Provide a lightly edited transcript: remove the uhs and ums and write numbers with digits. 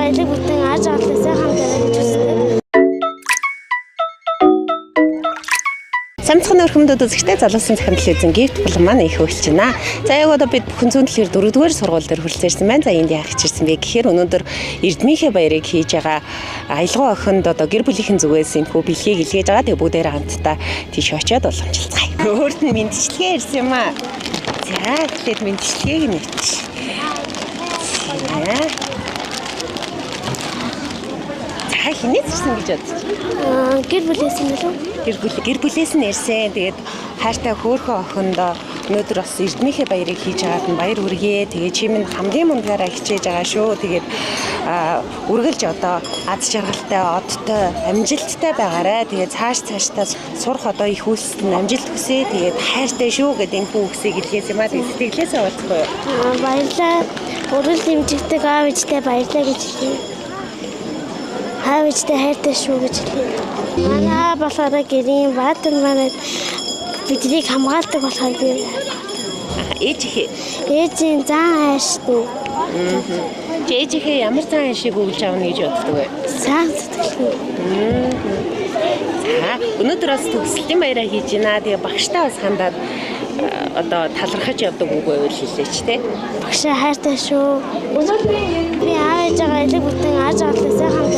байгаа элэг бүтэн аж аргалыг сайхан дээрээ гэж хүсдэг. Самцхан өрхөмдөд үзэгчтэй залуусын захирал телевизэн гифт болон маань их хөлж байна. За яг одоо бид бүхэн зүүн дэлхийр 4-р сургууль дээр хүрэлцээрсэн байна. За энд яах гэж ирсэн бэ гэхээр өнөөдөр Эрдмийнхээ баярыг хийж байгаа аялгаа охинд одоо гэр бүлийнхэн зүгээс энэхүү бэлгийг илгээж байгаа. Тэгээ бүгдээр хамтдаа тийш очиод уламжлалцгаая. Өөрт нь мэдчилгээ ирсэн юм аа. За тэгээд мэдчилгээг нэгч. За хинээс ирсэн гэж бодчих. Гэр бүлээс нь болов? Гэр бүлээс нь ирсэн. Тэгээд хайртай хөөхөн охиндоо өнөөдөр бас Эрдмийнхээ баярыг хийж байгаад нь баяр хүргэе. Тэгээд чи минь хамгийн мундгаараа хичээж байгаа шүү. Тэгээд үргэлж одоо аз жаргалтай, одтой, амжилттай байгаарай. Тэгээд цаашдаа сурах одоо их үйлсэд нь амжилт хүсье. Тэгээд хайртай шүү гэдэг энэ бүх үгсийг илгээс юм аа. Сэтгэлээсээ уулзахгүй юу? Баярлалаа. Өргөл дэмжигдэг аав ээжтэй баярлалаа гэж хэлье. Аав ээжтэй хайртай шүү гэж хэлье. Манай болохоор гэрийн баатар манай биднийг хамгаалдаг болохоор би ээжийн зан ааштай. Ээжийнхээ ямар зан аашийг өгж аавна гэж боддог вэ? Сайн сэтгэлгүй. За өнөөдөр бас төгсөлтийн баяраа хийж байна. Тэгээ багштай бас хандаад одоо талархаж явдаг үг байвал хэлээч те. Багшаа хайртай шүү. Би аав ээжээгээ элэг бүтэн аж аргалыг сайхан